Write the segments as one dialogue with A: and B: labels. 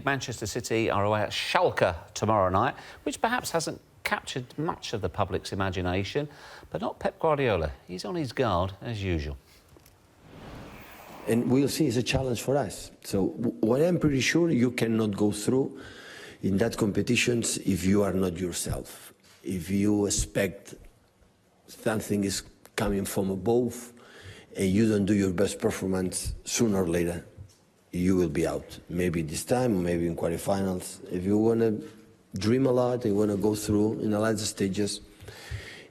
A: Manchester City are away at Schalke tomorrow night, which perhaps hasn't captured much of the public's imagination, but not Pep Guardiola. He's on his guard, as usual.
B: And we'll see, it's a challenge for us. So what I'm pretty sure, you cannot go through in that competitions if you are not yourself. If you expect something is coming from above and you don't do your best performance, sooner or later you will be out. Maybe this time, or maybe in quarterfinals. If you want to dream a lot, you want to go through in the later stages,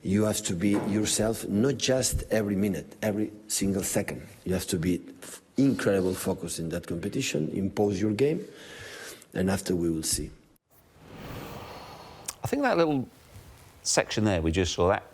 B: you have to be yourself, not just every minute, every single second. You have to be incredible focus in that competition, impose your game, and after we will see.
A: I think that little section there we just saw, that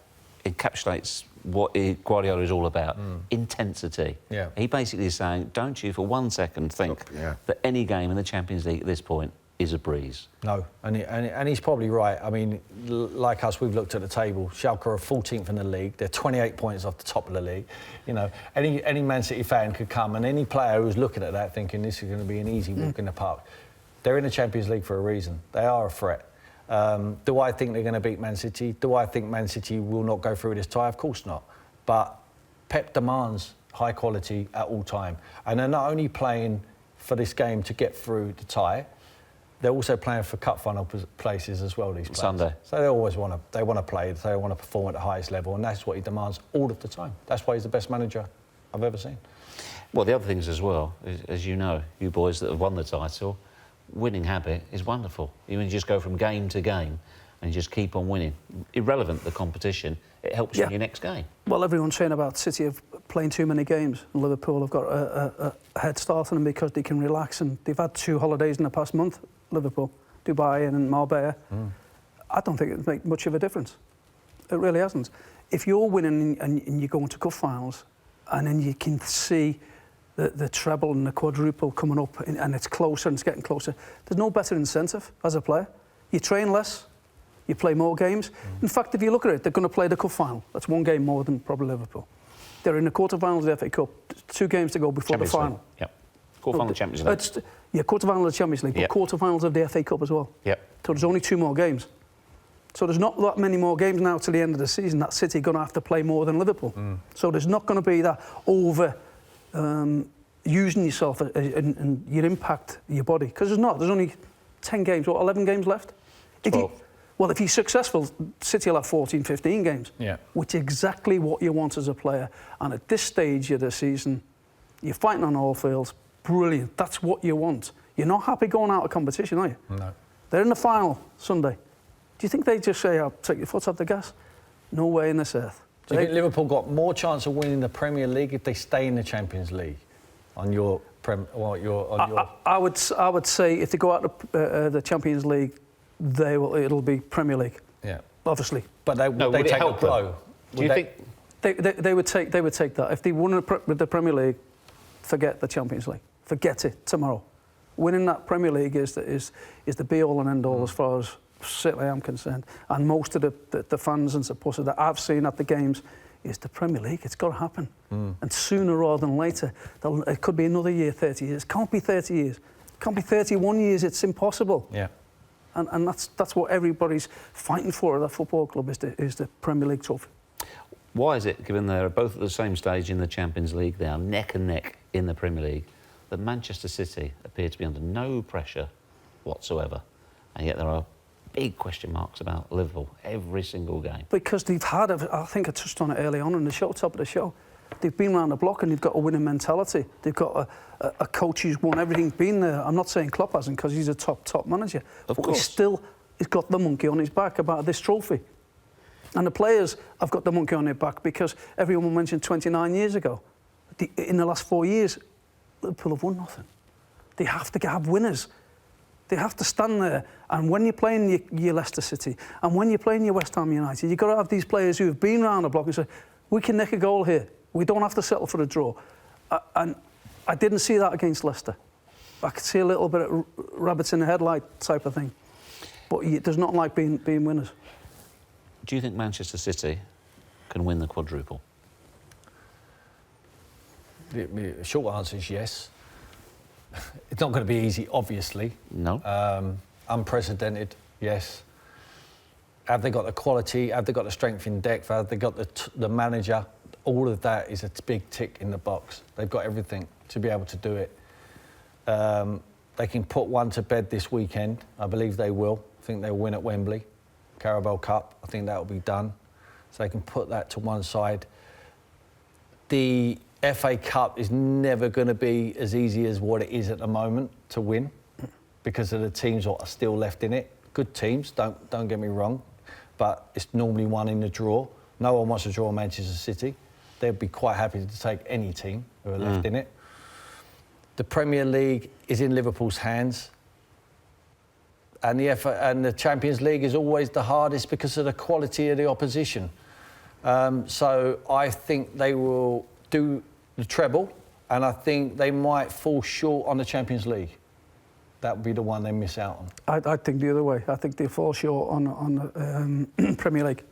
A: encapsulates what Guardiola is all about. Intensity.
C: Yeah.
A: He basically is saying, don't you for 1 second think that any game in the Champions League at this point is a breeze.
C: No, and he's probably right. I mean, like us, we've looked at the table. Schalke are 14th in the league. They're 28 points off the top of the league. You know, any Man City fan could come, and any player who's looking at that thinking this is going to be an easy walk in the park. They're in the Champions League for a reason. They are a threat. Do I think they're going to beat Man City? Do I think Man City will not go through this tie? Of course not. But Pep demands high quality at all time. And they're not only playing for this game to get through the tie, they're also playing for cup final places as well, these players.
A: Sunday.
C: So they always want to play, they want to perform at the highest level, and that's what he demands all of the time. That's why he's the best manager I've ever seen.
A: Well, the other things as well, as you know, you boys that have won the title, winning habit is wonderful. You can just go from game to game and just keep on winning. Irrelevant the competition, it helps you in your next game.
D: Well, everyone's saying about City of playing too many games, and Liverpool have got a head start on them because they can relax, and they've had 2 holidays in the past month, Liverpool, Dubai and Marbella. I don't think it would make much of a difference. It really hasn't. If you're winning and you go into cup finals, and then you can see the treble and the quadruple coming up, and it's closer and it's getting closer, there's no better incentive as a player. You train less, you play more games. In fact, if you look at it, they're going to play the cup final. That's 1 game more than probably Liverpool. They're in the quarterfinals of the FA Cup, 2 games to go before
A: Champions
D: the final.
A: League. Yep. Quarterfinal of the Champions League. Yeah,
D: quarterfinal of the Champions League, but quarterfinals of the FA Cup as well.
A: Yep.
D: So there's only 2 more games. So there's not that many more games now to the end of the season that City are going to have to play more than Liverpool. So there's not going to be that over using yourself and your impact, your body. Because there's not. There's only 10 games, 11 games left?
A: 12.
D: Well, if you're successful, City will have 14, 15 games, which is exactly what you want as a player. And at this stage of the season, you're fighting on all fields. Brilliant. That's what you want. You're not happy going out of competition, are you?
C: No.
D: They're in the final Sunday. Do you think they just say, "Oh, take your foot off the gas"? No way in this earth.
C: Do you think Liverpool got more chance of winning the Premier League if they stay in the Champions League? On your
D: I would say if they go out the Champions League, it'll be Premier League.
C: Yeah.
D: Obviously.
C: But would they take a blow?
A: Do you think
D: they would take that if they won with the Premier League? Forget the Champions League. Forget it tomorrow. Winning that Premier League is the be all and end all as far as certainly I'm concerned. And most of the fans and supporters that I've seen at the games is the Premier League. It's got to happen. And sooner rather than later, it could be another year, 30 years. It can't be 30 years. It can't be 31 years. It's impossible.
C: Yeah.
D: And that's what everybody's fighting for at that football club is the Premier League trophy.
A: Why is it, given they're both at the same stage in the Champions League, they are neck and neck in the Premier League, that Manchester City appear to be under no pressure whatsoever, and yet there are big question marks about Liverpool every single game?
D: Because they've had, I think I touched on it early on in the show, top of the show, they've been around the block and they've got a winning mentality. They've got a coach who's won everything, been there. I'm not saying Klopp hasn't, because he's a top manager.
A: Of
D: but
A: course.
D: He's got the monkey on his back about this trophy. And the players have got the monkey on their back because everyone mentioned 29 years ago. In the last 4 years, Liverpool have won nothing. They have to have winners. They have to stand there. And when you're playing your Leicester City and when you're playing your West Ham United, you've got to have these players who have been round the block and say, we can nick a goal here. We don't have to settle for a draw. And I didn't see that against Leicester. I could see a little bit of rabbits in the headlight type of thing. But there's not like being winners.
A: Do you think Manchester City can win the quadruple?
C: The short answer is yes. It's not going to be easy, obviously.
A: No.
C: Unprecedented, yes. Have they got the quality? Have they got the strength in depth? Have they got the manager? All of that is a big tick in the box. They've got everything to be able to do it. They can put one to bed this weekend. I believe they will. I think they'll win at Wembley. Carabao Cup, I think that will be done. So they can put that to one side. The FA Cup is never going to be as easy as what it is at the moment to win because of the teams that are still left in it. Good teams, don't get me wrong, but it's normally won in the draw. No one wants to draw Manchester City. They'd be quite happy to take any team who are left in it. The Premier League is in Liverpool's hands. And the Champions League is always the hardest because of the quality of the opposition. So I think they will do the treble, and I think they might fall short on the Champions League. That would be the one they miss out on.
D: I think the other way. I think they fall short on the Premier League.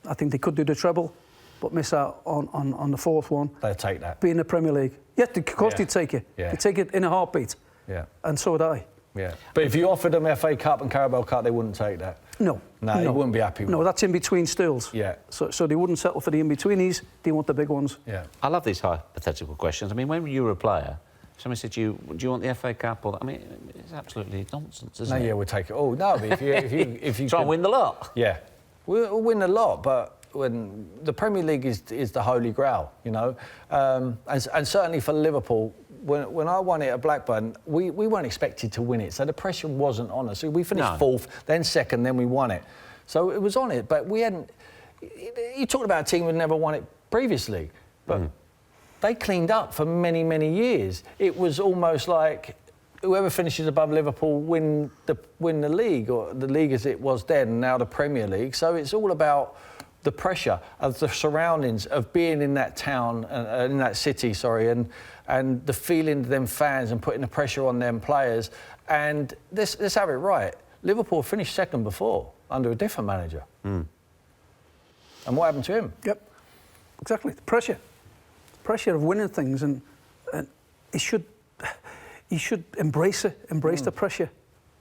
D: I think they could do the treble, but miss out on the fourth one.
C: They'll take that.
D: Be in the Premier League. Yeah, of course they'd take it.
C: Yeah.
D: They'd take it in a heartbeat.
C: Yeah.
D: And so would I.
C: Yeah. But if you offered them FA Cup and Carabao Cup, they wouldn't take that.
D: No.
C: No, they wouldn't be happy with
D: No,
C: it.
D: that's in between stills.
C: Yeah.
D: So they wouldn't settle for the in-betweenies. They want the big ones.
C: Yeah.
A: I love these hypothetical questions. I mean, when you were a player, somebody said to you, do you want the FA Cup? Or I mean, it's absolutely nonsense, isn't it?
C: Yeah, we'll take it. Oh, no, but if you
A: Try and win the lot.
C: Yeah. We'll win a lot, but when the Premier League is the holy grail, you know. And certainly for Liverpool, when I won it at Blackburn, we weren't expected to win it, so the pressure wasn't on us. So we finished fourth, then second, then we won it. So it was on it, but we hadn't... You talked about a team who had never won it previously, but they cleaned up for many, many years. It was almost like whoever finishes above Liverpool win the league, or the league as it was then, and now the Premier League. So it's all about the pressure of the surroundings of being in that town, in that city, and the feeling of them fans and putting the pressure on them players. And let's have it right. Liverpool finished second before under a different manager. And what happened to him?
D: Yep, exactly. The pressure of winning things, and he should embrace it, embrace the pressure,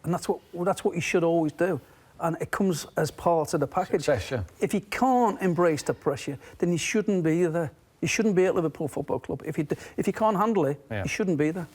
D: and that's what he should always do. And it comes as part of the package.
C: Success, yeah.
D: If he can't embrace the pressure, then he shouldn't be there. He shouldn't be at Liverpool Football Club. If he can't handle it, he shouldn't be there.